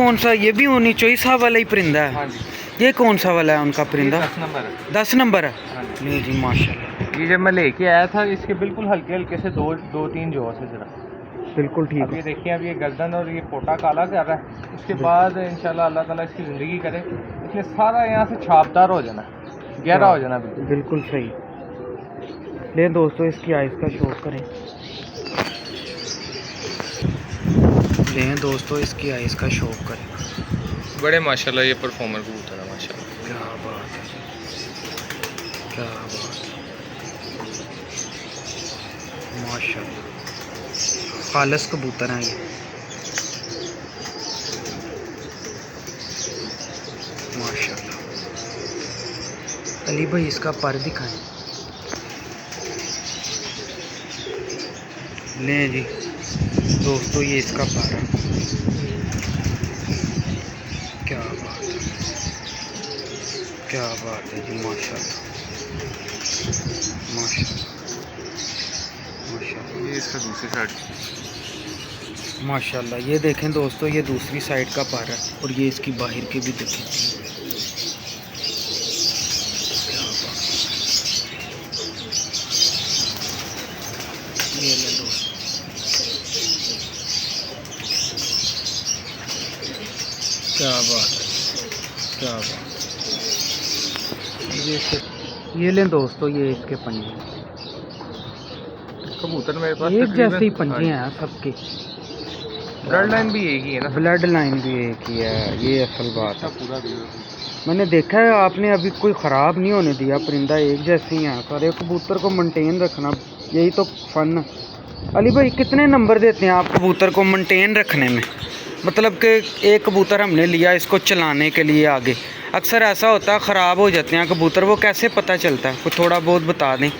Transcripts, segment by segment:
कौन सा, ये भी होनी चोई साहब वाला ही परिंदा है? हाँ जी। ये कौन सा वाला है उनका परिंदा? 10 नंबर है। 10 नंबर है। हाँ जी। नहीं जी माशाल्लाह, ये जब मैं लेके आया था इसके बिल्कुल हल्के हल्के से दो तीन जो से जरा। बिल्कुल ठीक अब ये है। देखिए, अब ये गर्दन और ये पोटा काला कर रहा है, उसके बाद इंशाल्लाह अल्लाह ताला इसकी ज़िंदगी करे, इसने सारा यहाँ से छापदार हो जाना, गहरा हो जाना बिल्कुल। बिल्कुल सही। ले दोस्तों इसकी आइस का शौक करें, लें दोस्तों इसकी आइस का शौक करें। बड़े माशाल्लाह ये परफॉर्मर कबूतर है माशाल्लाह। क्या बात है, क्या बात है, माशाल्लाह खालिस कबूतर हैं ये। माशाल्लाह। अली भाई इसका पर दिखाएं। लें जी दोस्तों ये इसका पर है। क्या बात है, क्या बात है जी, माशाल्लाह माशाल्लाह माशाल्लाह। ये इसका दूसरी साइड माशाल्लाह ये देखें दोस्तों, ये दूसरी साइड का पर है और ये इसकी बाहर के भी देखें। क्या बात, ये ले दोस्तों, क्या बात है, क्या बात। ये लें दोस्तों, ये इसके पंजे, कबूतर मेरे पास एक जैसे ही पंजे हैं सबके। ब्लड लाइन भी एक ही है ना? ब्लड लाइन भी एक ही है, ये असल बात है। पूरा मैंने देखा है आपने अभी कोई ख़राब नहीं होने दिया, परिंदा एक जैसे ही है सारे। कबूतर को मेंटेन रखना यही तो फन है। अली भाई कितने नंबर देते हैं आप कबूतर को मेंटेन रखने में? मतलब कि एक कबूतर हमने लिया इसको चलाने के लिए, आगे अक्सर ऐसा होता है ख़राब हो जाते हैं कबूतर, वो कैसे पता चलता है? कुछ थोड़ा बहुत बता दें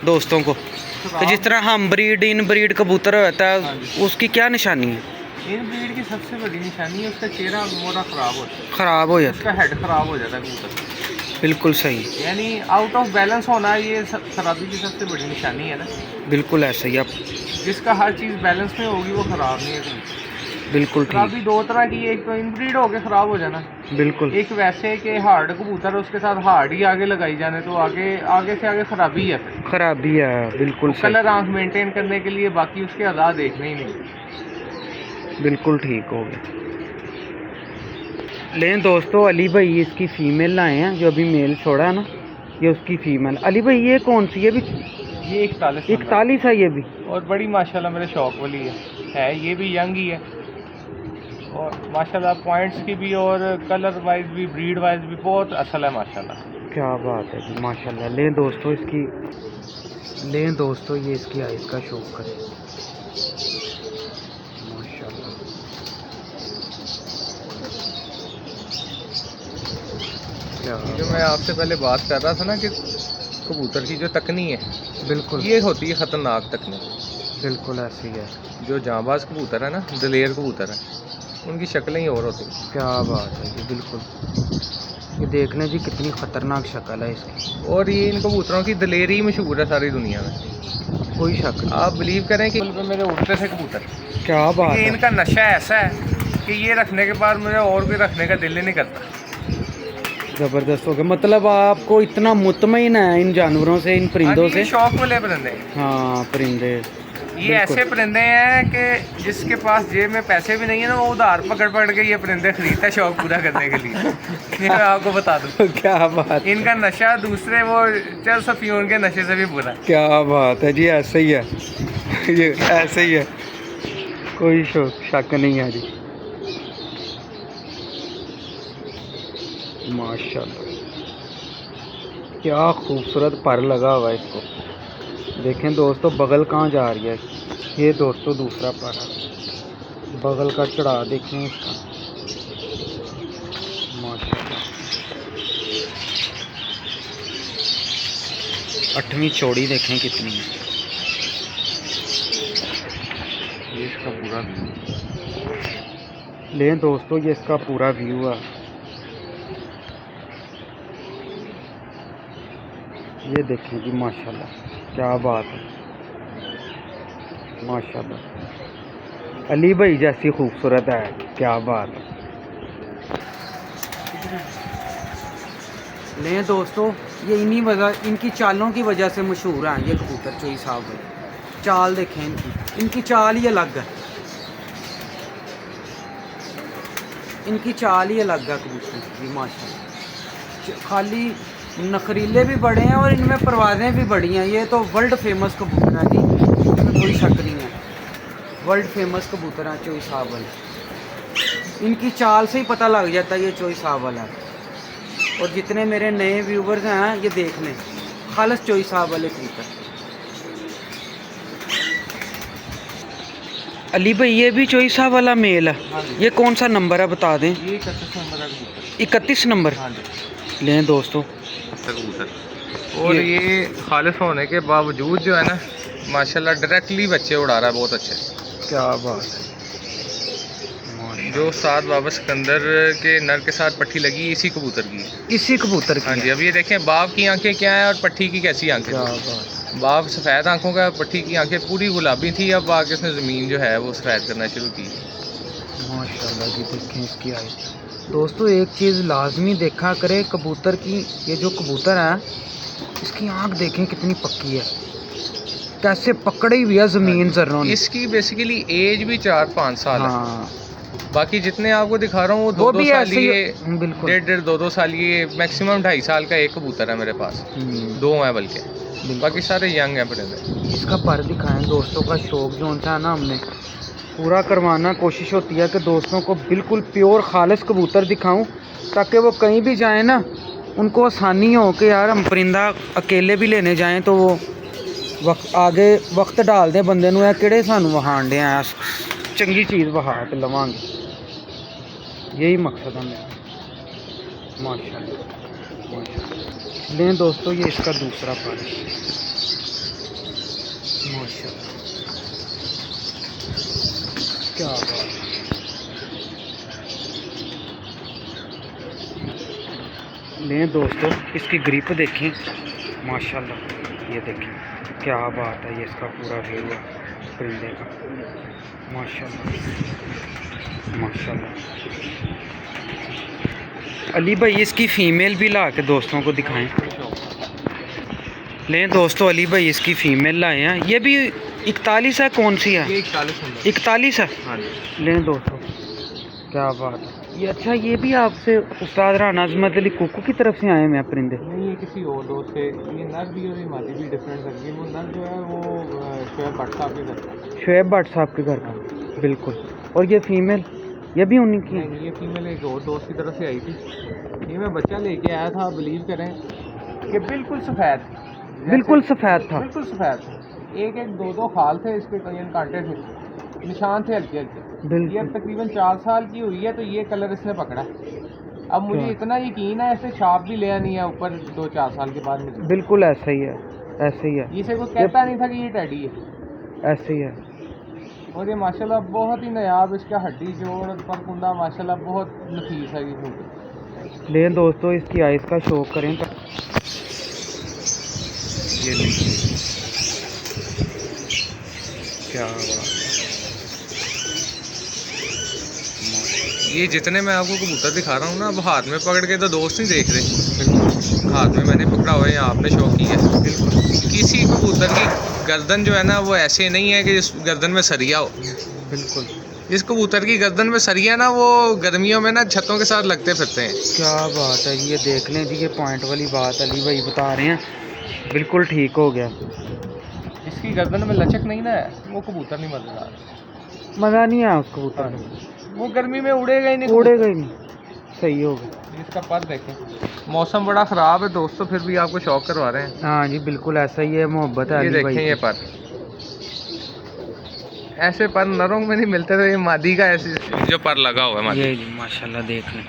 दोस्तों को। तो जिस तरह हम ब्रीड इन ब्रीड कबूतर होता है उसकी क्या निशानी है? इन ब्रीड की सबसे बड़ी निशानी है उसका चेहरा मोड़ा ख़राब होता है, ख़राब हो जाता उसका हेड ख़राब हो जाता है कबूतर। बिल्कुल सही, यानी आउट ऑफ बैलेंस होना ये खराबी की सबसे बड़ी निशानी है ना। बिल्कुल ऐसे ही। आप जिसका हर चीज़ बैलेंस में होगी वो ख़राब नहीं है कबूतर। बिल्कुल ठीक, खराबी दो तरह की, एक तो इनब्रीड होके ख़राब हो जाना, बिल्कुल एक वैसे कि हार्ड कबूतर है उसके साथ हार्ड ही आगे लगाई जाने, तो आगे आगे से आगे ख़राबी है। फिर खराबी है, बिल्कुल सही, कलर आंख मेंटेन करने के लिए, बाकी उसके अदा देखने ही नहीं। बिल्कुल ठीक हो गया। लें दोस्तों अली भाई इसकी फ़ीमेल लाए हैं, जो अभी मेल छोड़ा है ना, ये उसकी फ़ीमेल। अली भाई ये कौन सी है? भी ये 41 है ये भी, और बड़ी माशाल्लाह मेरे शौक वाली है, ये भी यंग ही है और माशाल्लाह पॉइंट्स की भी और कलर वाइज भी ब्रीड वाइज भी बहुत असल है माशाल्लाह। क्या बात है जी माशाल्लाह। लें दोस्तों इसकी, लें दोस्तों ये इसकी आइस का शौक करें। माशाल्लाह क्या, जो मैं आपसे पहले बात कर रहा था ना कि कबूतर की जो तकनी है, बिल्कुल ये होती है ख़तरनाक तकनी। बिल्कुल ऐसी है। जो जांबाज कबूतर है ना, दलेर कबूतर है, उनकी शक्लें ही और होती हैं। क्या बात है जी, बिल्कुल। ये देखने जी कितनी ख़तरनाक शक्ल है इसकी, और ये इन कबूतरों की दलेरी मशहूर है सारी दुनिया में, कोई शक नहीं। आप बिलीव करें कि मेरे उड़ते थे कबूतर। क्या बात है, इनका नशा ऐसा है कि ये रखने के बाद मुझे और भी रखने का दिल ही नहीं करता। ज़बरदस्त हो गया। मतलब आपको इतना मुतमईन है इन जानवरों से, इन परिंदों से? शौक वाले परिंदे, हाँ परिंदे, ये ऐसे परिंदे हैं कि जिसके पास जेब में पैसे भी नहीं है ना, वो उधार पकड़ पकड़ के ये परिंदे खरीदता है शौक पूरा करने के लिए। ये मैं आपको बता दूं। क्या बात, इनका नशा दूसरे वो चल सफियोन के नशे से भी बुरा। क्या बात है जी, ऐसे ही है ये ऐसे ही है, कोई शक नहीं है जी। माशाल्लाह क्या खूबसूरत पर लगा हुआ है इसको। देखें दोस्तों बगल कहाँ जा रही है। ये दोस्तों दूसरा पर है, बगल का चढ़ा देखें इसका। माशाल्लाह 8वीं चौड़ी देखें कितनी है। ये इसका पूरा व्यू, लें दोस्तों ये इसका पूरा व्यू है। ये देखें जी माशाल्लाह, क्या बात है माशाल्लाह। अली भाई जैसी खूबसूरत है, क्या बात है। लें दोस्तों, ये इन्हीं वजह, इनकी चालों की वजह से मशहूर हैं ये कबूतर चोई साहब वाले। चाल देखें इनकी चाल ही अलग है, इनकी चाल ही अलग है कबूतर की माशाल्लाह। खाली नखरीले भी बड़े हैं और इनमें परवाज़ें भी बड़ी हैं। ये तो वर्ल्ड फेमस कबूतर है जी, इसमें कोई शक नहीं है। वर्ल्ड फेमस कबूतर हैं चोई साहब वाले। इनकी चाल से ही पता लग जाता है ये चोई साहब वाला है। और जितने मेरे नए व्यूवर्स हैं ये देख लें, खालिस चोई साहब वाले कबूतर। अली भाई ये भी चोई साहब वाला मेल है। हाँ जी। ये कौन सा नंबर है बता दें? ये 31 नंबर का कबूतर। 31 नंबर। हाँ जी। लें दोस्तों कबूतर, और ये खालिस होने के बावजूद जो है ना माशाल्लाह डायरेक्टली बच्चे उड़ा रहा है, बहुत अच्छे। क्या बात है। जो साथ बाबा सिकंदर के नर के साथ पट्टी लगी इसी कबूतर की है। इसी कबूतर की हाँ जी। अब ये देखें बाप की आंखें क्या है और पट्टी की कैसी आंखें। क्या बात। बाप सफ़ेद आंखों का, पट्टी की आंखें पूरी गुलाबी थी। अब आगे इसने ज़मीन जो है वो सफ़ेद करना शुरू की। माशाल्लाह जी देखें इसकी आई। दोस्तों एक चीज़ लाजमी देखा करे कबूतर की, ये जो कबूतर है इसकी आंख देखें कितनी पक्की है, कैसे पकड़ी हुई है ज़मीन जर्रों ने। इसकी बेसिकली एज भी 4-5 साल है। हाँ बाकी जितने आपको दिखा रहा हूँ वो वो 2-2 भी साल ऐसे ही। ये बिल्कुल 1.5 2-2 साल ये मैक्सिमम 2.5 साल का एक कबूतर है मेरे पास। 2 हैं बल्कि, बाकी सारे यंग हैं परिंदे। इसका पर दिखाएं दोस्तों का शौक जो होता है ना, हमने पूरा करवाना कोशिश होती है कि दोस्तों को बिल्कुल प्योर खालिस कबूतर दिखाऊं, ताकि वो कहीं भी जाएं ना उनको आसानी हो कि यार हम परिंदा अकेले भी लेने जाएं तो वो आगे वक्त डाल दें बंदे नूं, किहड़े सानू वहान दे आ चंगी चीज़ वहा के लवांगे। यही मकसद है मेरा। माशाल्लाह। लें दोस्तों ये इसका दूसरा पर है। माशाल्लाह क्या बात है। लें दोस्तों इसकी ग्रिप देखें माशाल्लाह, ये देखें क्या बात है। ये इसका पूरा व्यू है परिंदे का माशाल्लाह माशाल्लाह। अली भाई इसकी फ़ीमेल भी ला के दोस्तों को दिखाएं। लें दोस्तों अली भाई इसकी फ़ीमेल लाए हैं। ये भी 41 है, कौन सी है? ये 41 नंबर। 41 है। हाँ जी। लें दोस्तों क्या बात है। ये अच्छा, ये भी आपसे उस्ताद राना अजमत अली कुकू की तरफ से आए हैं परिंदे? नहीं, ये किसी और दोस्त से। ये नर भी और ये मादी भी डिफरेंट है। वो नर जो है वो शोएब भट्ट साहब के घर का। शोएब भट्ट साहब के घर का, बिल्कुल। और ये फीमेल ये भी उन्हीं की? नहीं, ये फीमेल एक और दोस्त की तरफ से आई थी। ये मैं बच्चा लेके आया था, बिलीव करें कि बिल्कुल सफ़ेद, बिल्कुल सफ़ेद था। बिल्कुल सफ़ेद। एक 2-2 खाल थे इसके, कई कांटे थे, निशान थे हल्के हल्के। ये अब तकरीबन 4 साल की हुई है तो ये कलर इसने पकड़ा। अब मुझे इतना यकीन है ऐसे छाप भी लिया नहीं है ऊपर 2-4 साल के बाद में। बिल्कुल ऐसा ही है, ऐसे ही है। इसे कोई कहता नहीं था कि ये टैडी है, ऐसे ही है। और ये माशाल्लाह बहुत ही नायाब, इसका हड्डी जोड़ पर कुंदा माशाल्लाह बहुत नफीस है ये। लें दोस्तों इसकी आइस का शो करें तो ये क्या बात। ये जितने मैं आपको कबूतर दिखा रहा हूँ ना, अब हाथ में पकड़ के तो दोस्त नहीं देख रहे। हाथ में मैंने पकड़ा हुआ है या आपने शौक किया है। बिल्कुल। किसी कबूतर की गर्दन जो है ना वो ऐसे नहीं है कि जिस गर्दन में सरिया हो। बिल्कुल। जिस कबूतर की गर्दन में सरिया ना वो गर्मियों में ना छतों के साथ लगते फिरते हैं। क्या बात है। ये देख लें जी, ये पॉइंट वाली बात अली भाई बता रहे हैं, बिल्कुल ठीक हो गया। इसकी गर्दन में लचक नहीं ना है, वो कबूतर नहीं मजेदार, मज़ा नहीं आया उस कबूतर में, वो गर्मी में उड़ेगा ही नहीं, उड़ेगा ही नहीं। सही हो गया। इसका पर देखें। मौसम बड़ा ख़राब है दोस्तों, फिर भी आपको शौक करवा रहे हैं। हाँ जी बिल्कुल ऐसा ही है, मोहब्बत है ये अली भाई। देखें ये पर, ऐसे पर नरों में नहीं मिलते, तो ये मादी का ऐसे जो पर लगा हुआ है मादी। ये जी माशाल्लाह देख लें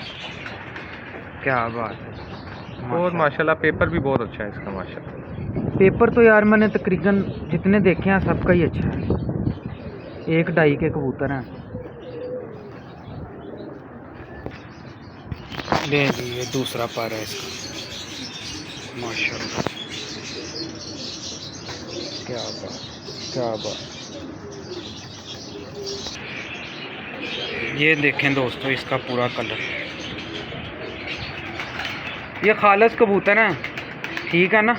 क्या बात है। और माशाल्लाह पेपर भी बहुत अच्छा है इसका माशाल्लाह। पेपर तो यार मैंने तकरीबन जितने देखे हैं सबका ही अच्छा है। 1-2.5 के कबूतर हैं। ले जी ये दूसरा पर है इसका माशाल्लाह। क्या बात क्या बात। ये देखें दोस्तों इसका पूरा कलर ये खालस कबूतर हैं, ठीक है ना।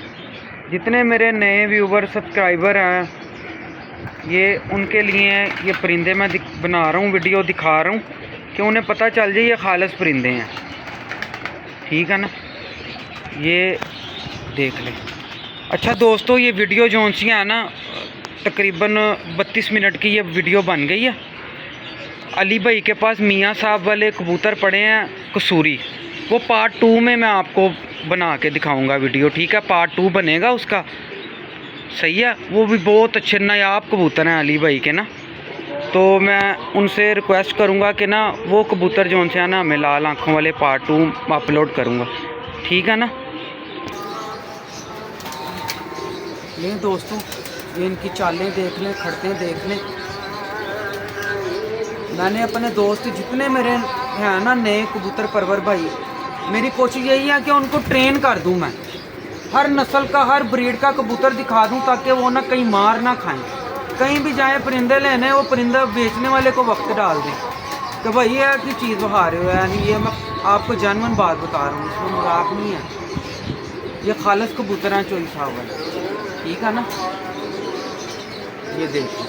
जितने मेरे नए व्यूवर सब्सक्राइबर हैं, ये उनके लिए ये परिंदे मैं बना रहा हूँ, वीडियो दिखा रहा हूँ कि उन्हें पता चल जाए ये खालस परिंदे हैं, ठीक है ना। ये देख लें। अच्छा दोस्तों, ये वीडियो जोन सी है ना, तकरीबन 32 मिनट की ये वीडियो बन गई है। अली भाई के पास मियाँ साहब वाले कबूतर पड़े हैं कसूरी, वो पार्ट 2 में मैं आपको बना के दिखाऊंगा वीडियो, ठीक है। पार्ट 2 बनेगा उसका, सही है। वो भी बहुत अच्छे नायाब कबूतर हैं अली भाई के ना, तो मैं उनसे रिक्वेस्ट करूंगा कि ना वो कबूतर जो उनसे है ना, मैं लाल आँखों वाले पार्ट 2 अपलोड करूंगा, ठीक है ना। ये दोस्तों, ये इनकी चालें देख लें, खड़ते देख लें। मैंने अपने दोस्त जितने मेरे हैं ना नए कबूतर परवर भाई, मेरी कोशिश यही है कि उनको ट्रेन कर दूं मैं, हर नस्ल का हर ब्रीड का कबूतर दिखा दूं, ताकि वो ना कहीं मार ना खाएं। कहीं भी जाए परिंदे लेने, वो परिंदा बेचने वाले को वक्त डाल दें कि भाई ये की चीज़ बहा रहे हो, यानी ये मैं आपको जानवन बात बता रहा हूँ, इसमें मजाक नहीं है। ये खालस कबूतर हैं चोई साहब वाले, ठीक है ना। ये देखो,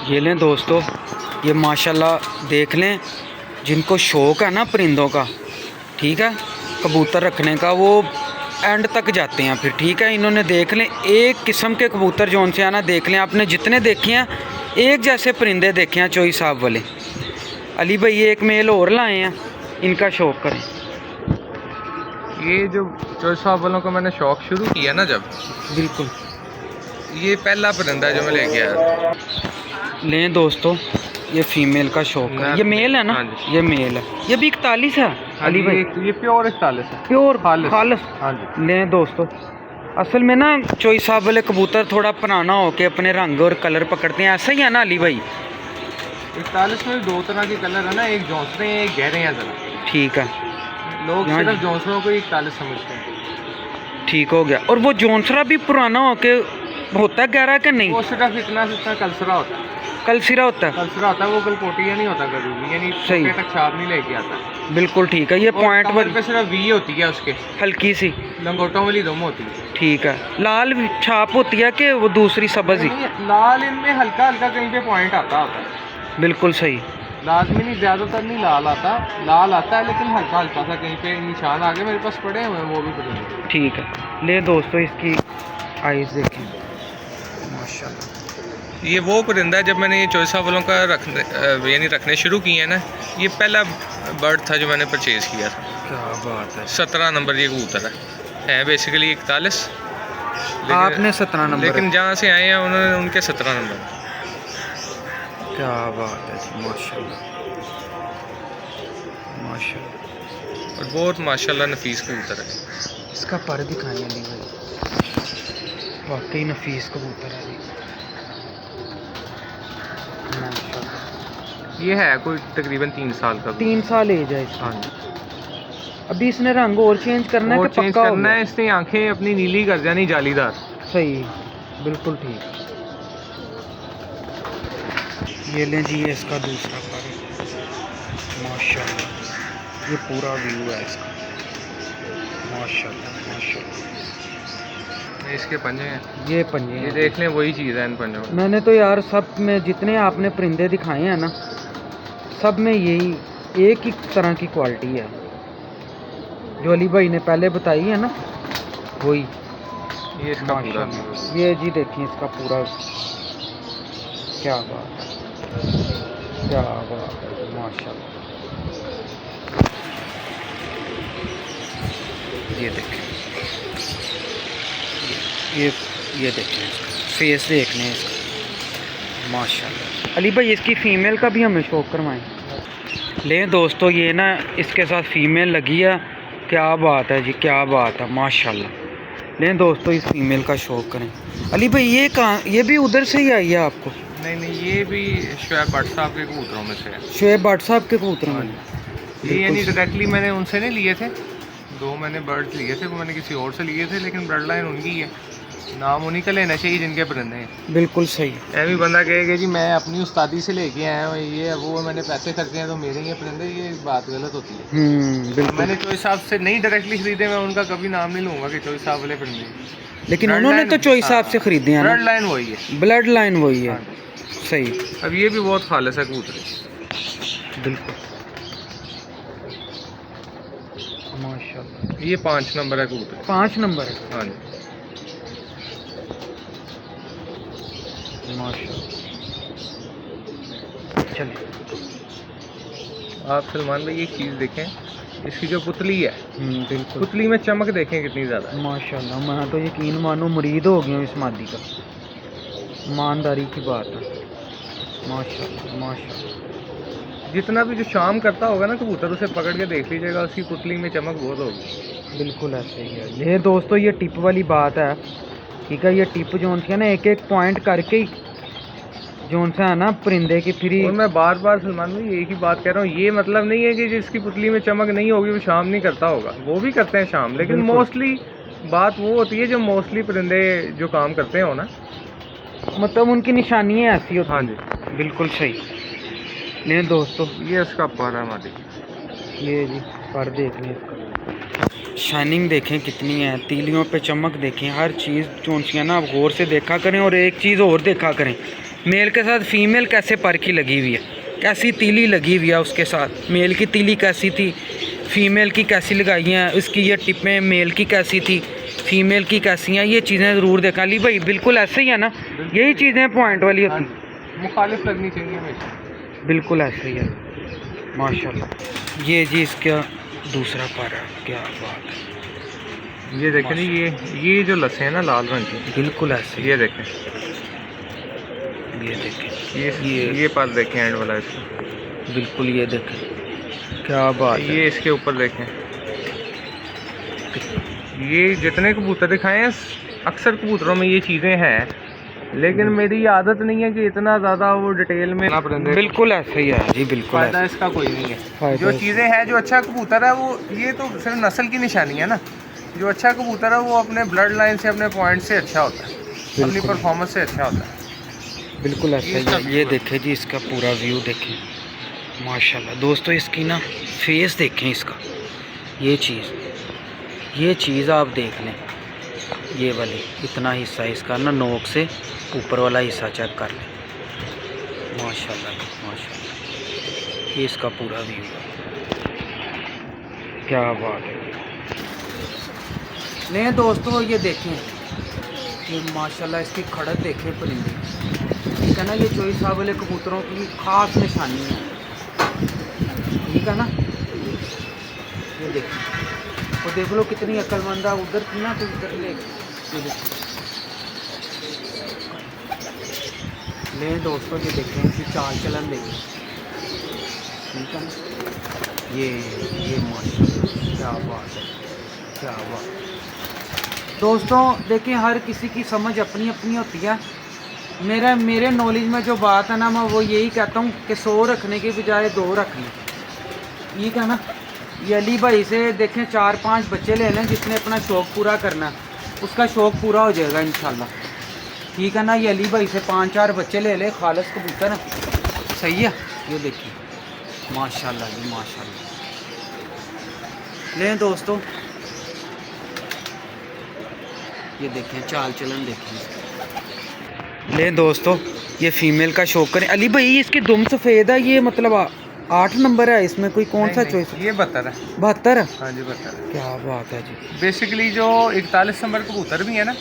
ये लें दोस्तों, ये माशाल्लाह देख लें। जिनको शौक़ है ना परिंदों का, ठीक है, कबूतर रखने का, वो एंड तक जाते हैं फिर, ठीक है। इन्होंने देख लें एक किस्म के कबूतर जो उनसे आना, देख लें आपने जितने देखे हैं, एक जैसे परिंदे देखे हैं चोई साहब वाले। अली भाई ये एक मेल और लाए हैं, इनका शौक़ करें। ये जो चोई साहब वालों को मैंने शौक़ शुरू किया ना जब, बिल्कुल, ये पहला परिंदा जो मैं लेके आया। लें दोस्तों, ये फीमेल का शौक़ है, ये मेल है ना, ये मेल है, ये भी 41 है अली भाई, ये प्योर 41 है, प्योर खालस। हाँ जी। लें दोस्तों, असल में ना चोई साहब वाले कबूतर थोड़ा पुराना होके अपने रंग और कलर पकड़ते हैं, ऐसा ही है ना अली भाई। 41 में 2 तरह के कलर है ना, एक जौंसरे हैं, एक गहरे हैं ज़रा, ठीक है। लोग सिर्फ जौंसरों को ही 41 समझते हैं। ठीक हो गया। और वो जौंसरा भी पुराना होके होता है गहरा कि नहीं? वो सिर्फ इतना कलसरा होता है, कलसिरा होता है, कलसरा होता है, वो कलपोटिया नहीं होता कभी भी, यानी सही तक छाप नहीं लेके आता। बिल्कुल ठीक है। ये पॉइंट पर पे सिर्फ वी होती है उसके, हल्की सी लंगोटों वाली दम होती है, ठीक है। लाल छाप होती है कि वो दूसरी सब्ज़ ही? लाल इनमें हल्का हल्का कहीं पे पॉइंट आता होता है। बिल्कुल सही, लाजमी नहीं, ज़्यादातर नहीं लाल आता, लाल आता है लेकिन हल्का हल्का सा कहीं पे निशान आगे मेरे पास पड़े हुए हैं, वो भी पड़े। ठीक है। ले दोस्तों, इसकी आइज़ देखें माशाल्लाह। ये वो परिंदा है जब मैंने ये चोइसा वालों का रखने शुरू किए हैं ना, ये पहला बर्ड था जो मैंने परचेज़ किया था। क्या बात है। 17 नंबर ये कबूतर है बेसिकली 41, आपने 17 नंबर, लेकिन जहाँ से आए हैं उन्होंने उनके 17 नंबर। क्या बात है जी, माशाल्लाह माशाल्लाह। और बहुत माशाल्लाह नफीस कबूतर है। इसका पर दिखाएं अली भाई, वाकई नफीस कबूतर है जी, माशाल्लाह। ये है कोई तकरीबन 3 साल का, 3 साल एज है इसका। हाँ जी। अभी इसने रंग और चेंज करना है और कि चेंज पक्का करना हो है, इसने आंखें अपनी नीली कर जानी जालीदार। सही, बिल्कुल ठीक। ये लें जी, ये इसका दूसरा पर, माशाल्लाह। ये पूरा व्यू है इसका, माशाल्लाह माशाल्लाह। इसके पंजे हैं, ये पंजे ये हैं। देख लें वही चीज़ है इन पंजों में। मैंने तो यार सब में जितने आपने परिंदे दिखाए हैं ना, सब में यही एक ही तरह की क्वालिटी है जो अली भाई ने पहले बताई है ना, वही। ये इसका पूरा माशाल्लाह। ये जी देखिए इसका पूरा, क्या बात है, क्या बात है, माशाल्लाह। ये देखें, ये देखें, फेस देखने हैं इसका, माशाल्लाह। अली भाई इसकी फ़ीमेल का भी हमें शौक करवाएं। लें दोस्तों, ये ना इसके साथ फ़ीमेल लगी है, क्या बात है जी, क्या बात है, माशाल्लाह। लें दोस्तों, इस फीमेल का शौक करें। अली भाई ये कहाँ, ये भी उधर से ही आई है आपको? नहीं, ये भी शुएब भट्ट साहब के कबूतरों में से है। शुएब भट्ट साहब के कबूतर में? ये यानी डायरेक्टली मैंने उनसे नहीं लिए थे, 2 मैंने बर्ड्स लिए थे, वो मैंने किसी और से लिए थे, लेकिन ब्लड लाइन उनकी है। नाम उन्हीं का लेना चाहिए जिनके परिंदे हैं। बिल्कुल सही। ऐ भी बंदा कहेगा जी मैं अपनी उस्तादी से लेके आया हूँ, ये है वो है, मैंने पैसे खर्चे हैं तो मेरे ही परिंदे, ये बात गलत होती है। बिल्कुल। मैंने चॉइस साहब से नहीं डायरेक्टली खरीदे, मैं उनका कभी नाम नहीं लूँगा कि चॉइस साहब वाले परिंदे। लेकिन उन्होंने तो चॉइस साहब से खरीदे हैं ना। ब्लड लाइन वही है। ब्लड लाइन वही है। हाँ। सही। अब ये भी बहुत खालिस है कबूतर। बिल्कुल माशाल्लाह। ये 5 नंबर है कबूतर। 5 नंबर है। हाँ जी माशाल्लाह। चलिए आप सलमान भाई एक चीज़ देखें, इसकी जो पुतली है, बिल्कुल पुतली में चमक देखें कितनी ज़्यादा है। माशाल्लाह। मैं तो यकीन मानो मुरीद हो गया हूँ इस मादी का। ईमानदारी की बात है। माशाल्लाह माशाल्लाह। जितना भी जो शाम करता होगा ना कबूतर, उसे पकड़ के देख लीजिएगा, उसकी पुतली में चमक बहुत होगी। बिल्कुल ऐसे ही है। ये दोस्तों ये टिप वाली बात है, ठीक है। ये टिप जोन सी है ना, एक एक पॉइंट करके ही जोन सा है ना परिंदे की फ्री। और मैं बार बार सलमान भाई एक ही बात कह रहा हूँ, ये मतलब नहीं है कि जिसकी पुतली में चमक नहीं होगी वो शाम नहीं करता होगा, वो भी करते हैं शाम, लेकिन बिल्कुल। मोस्टली बात वो होती है जो मोस्टली परिंदे जो काम करते हो ना, मतलब उनकी निशानियाँ ऐसी होती हाँ हैं। जी बिल्कुल सही। ले दोस्तों ये उसका पर है मादी। ये जी पर देख लें इसका, शाइनिंग देखें कितनी है, तीलियों पे चमक देखें, हर चीज़ चौंसियाँ ना आप गौर से देखा करें। और एक चीज़ और देखा करें, मेल के साथ फीमेल कैसे पर की लगी हुई है, कैसी तीली लगी हुई है उसके साथ। मेल की तीली कैसी थी, फीमेल की कैसी लगाई हैं, उसकी ये टिपें मेल की कैसी थी, फीमेल की कैसी हैं, ये चीज़ें ज़रूर देखा। अली भाई बिल्कुल ऐसे ही है ना, यही चीज़ें पॉइंट वाली होती हैं। मुखालिफ लगनी चाहिए हमेशा। बिल्कुल ऐसे ही है माशाल्लाह। ये जी इसका दूसरा पर है, क्या बात है। ये देखें जी, ये जो लस्से हैं ना लाल रंग की, बिल्कुल ऐसे ही। ये देखें, ये देखें, ये पर देखें एंड वाला इसका, बिल्कुल ये देखें, क्या बात है। ये इसके ऊपर देखें। ये जितने कबूतर दिखाए हैं, अक्सर कबूतरों में ये चीज़ें हैं, लेकिन मेरी आदत नहीं है कि इतना ज़्यादा वो डिटेल में ना परिंदे। बिल्कुल ऐसे ही है जी, बिल्कुल फ़ायदा ऐसे। इसका कोई नहीं है। फायदा जो है। चीज़ें हैं, जो अच्छा कबूतर है वो, ये तो सिर्फ नस्ल की निशानी है ना। जो अच्छा कबूतर है वो अपने ब्लड लाइन से, अपने पॉइंट से अच्छा होता है, अपनी बिल्कुल। परफॉर्मेंस से अच्छा होता है। बिल्कुल ऐसे ही है। ये देखें जी इसका पूरा व्यू देखें माशाल्लाह। दोस्तों इसकी ना फेस देखें इसका, ये चीज़ आप देख लें, ये वाली इतना हिस्सा इसका ना, नोक से ऊपर वाला हिस्सा चेक कर लें। माशाल्लाह माशाल्लाह। ये इसका पूरा व्यू है, क्या बात है। नहीं दोस्तों ये देखें, ये माशाल्लाह इसकी खड़क देखें परिंदे, ठीक है ना। ये चोई साहब वाले कबूतरों की खास निशानी है, ठीक है ना। ये देखिए, और देख लो कितनी अक्लमंद है, उधर की ना तो इधर ले दोस्तों। ये देखें कि चाल चलन देखें, ठीक है ना। ये माशाल्लाह क्या बात है, क्या बात। दोस्तों देखिए हर किसी की समझ अपनी अपनी होती है। मेरे नॉलेज में जो बात है ना, मैं वो यही कहता हूँ कि 100 रखने के बजाय 2 रख लें, ठीक है ना। ये अली भाई से देखें 4-5 बच्चे ले लें, जिसने अपना शौक़ पूरा करना उसका शौक़ पूरा हो जाएगा इंशाल्लाह, ठीक है ना। ये अली भाई से 5-4 बच्चे ले ले, खालिस कबूतर है, सही है। ये देखिए माशाल्लाह जी माशाल्लाह। लें दोस्तों, ये देखें चाल चलन देखें। लें दोस्तों, ये फीमेल का शौक करें। अली भाई इसकी दुम सफ़ेद है, ये मतलब 8 नंबर है, इसमें कोई कौन सा चॉइस? ये 72 है। 72 है। हाँ जी 72 है। क्या बात है जी। बेसिकली जो 41 नंबर कबूतर भी है ना,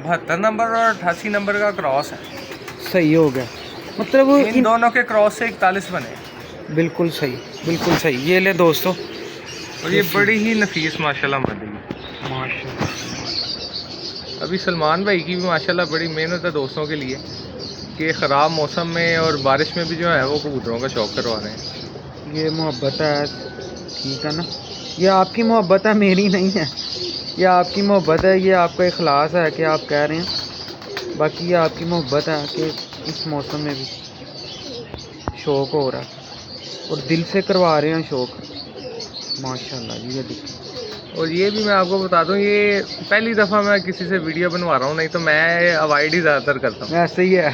72 नंबर और 88 नंबर का क्रॉस है। सही हो गया, मतलब इन दोनों के क्रॉस से 41 बने। बिल्कुल सही, बिल्कुल सही। ये ले दोस्तों, और ये बड़ी ही नफीस माशाल्लाह मादी है। माशाल्लाह। अभी सलमान भाई की भी माशाल्लाह बड़ी मेहनत है दोस्तों के लिए, कि ख़राब मौसम में और बारिश में भी जो है वो कबूतरों का शौक़ करवा रहे हैं। ये मोहब्बत है, ठीक है ना। ये आपकी मोहब्बत है, मेरी नहीं है। ये आपकी मोहब्बत है, ये आपका इखलास है कि आप कह रहे हैं। बाकी ये आपकी मोहब्बत है कि इस मौसम में भी शौक़ हो रहा है और दिल से करवा रहे हैं शौक़। माशाल्लाह जी। ये देखिए, और ये भी मैं आपको बता दूं, ये पहली दफ़ा मैं किसी से वीडियो बनवा रहा हूँ, नहीं तो मैं अवॉइड ही ज़्यादातर करता हूँ। ऐसे ही है।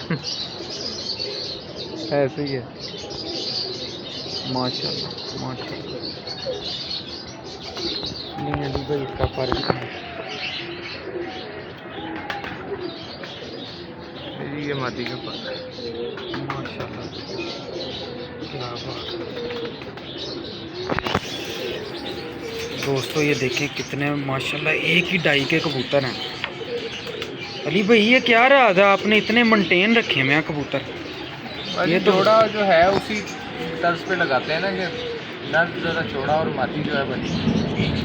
ऐसे ही है। माशाल्लाह माशाल्लाह। नहीं अली भाई इसका पर ये मादी के पास है। माशाल्लाह क्या बात है। दोस्तों ये देखें कितने माशाल्लाह एक ही डाई के कबूतर हैं। अली भाई ये क्या राज है, आपने इतने मेंटेन रखे हैं कबूतर? ये तो जोड़ा जो है उसी तर्ज पे लगाते हैं ना कि नर ज़रा चौड़ा और मादी जो है बड़ी।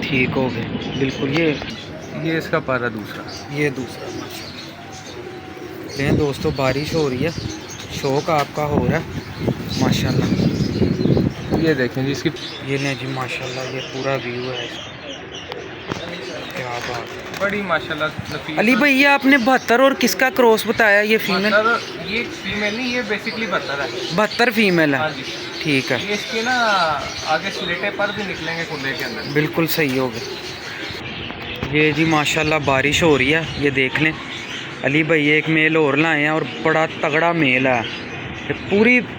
ठीक हो गए बिल्कुल। ये इसका पारा दूसरा। ये दूसरा माशाल्लाह। लें दोस्तों बारिश हो रही है, शौक आपका हो रहा है माशाल्लाह। ये देखें जी इसकी, ये लें जी माशाल्लाह, ये पूरा व्यू है इसका। क्या बात है। बड़ी माशाल्लाह नफीस। अली भाई ये आपने 72 और किसका क्रॉस बताया? ये फीमेल? ये फीमेल नहीं, ये बेसिकली 72 है। 72 फीमेल हाँ है। जी। ठीक है। ये इसके ना आगे स्लेटे पर भी निकलेंगे कुंडे के अंदर। बिल्कुल सही हो गया। ये जी माशाल्लाह बारिश हो रही है, ये देख लें। अली भाई एक मेल और लाए हैं और बड़ा तगड़ा मेल है। ये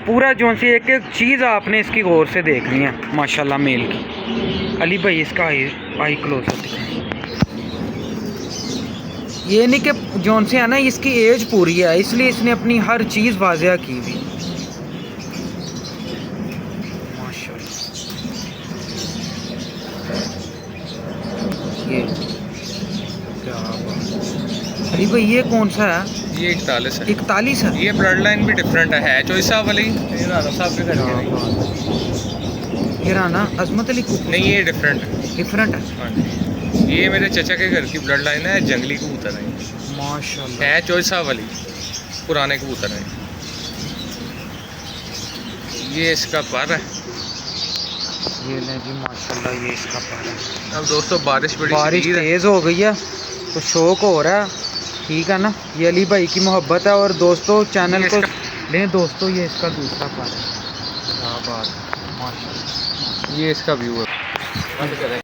पूरा जो सी एक एक चीज़ आपने इसकी गौर से देखनी है माशाल्लाह मेल की। अली भाई इसका आई क्लोज होती है। ये नहीं कि जौन से है ना इसकी एज पूरी है, इसलिए इसने अपनी हर चीज़ वाजिया की हुई। माशाल्लाह। ये क्या बात। अली भाई ये कौन सा है? ये 41 है। 41 है। ये ब्लड लाइन भी डिफरेंट है चॉइस साहब वाली, ये राणा साहब के घर के नहीं। ये राना अजमत अली कुकू नहीं, ये डिफरेंट है। डिफरेंट है। हाँ जी। ये मेरे चचा के घर की ब्लड लाइन है, जंगली कबूतर है। माशाल्लाह। है चॉइस साहब वाली, पुराने कबूतर हैं। ये इसका पर है। ये ले जी माशाल्लाह, ये इसका पर है। अब दोस्तों बारिश बारिश शदीद है। तेज़ हो गई है तो शौक हो रहा है, ठीक है ना। ये अली भाई की मोहब्बत है। और दोस्तों चैनल को लें दोस्तों, ये इसका दूसरा पर है। क्या बात है माशाल्लाह। ये इसका व्यू है। माशाल्लाह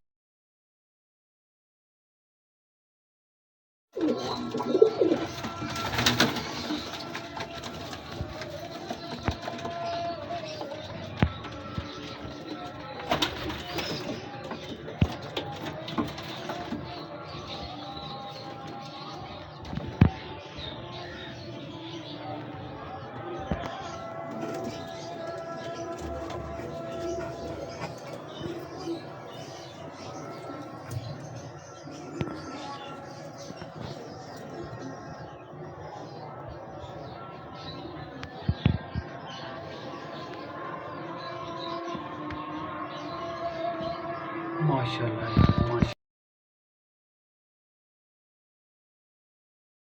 माशाल्लाह।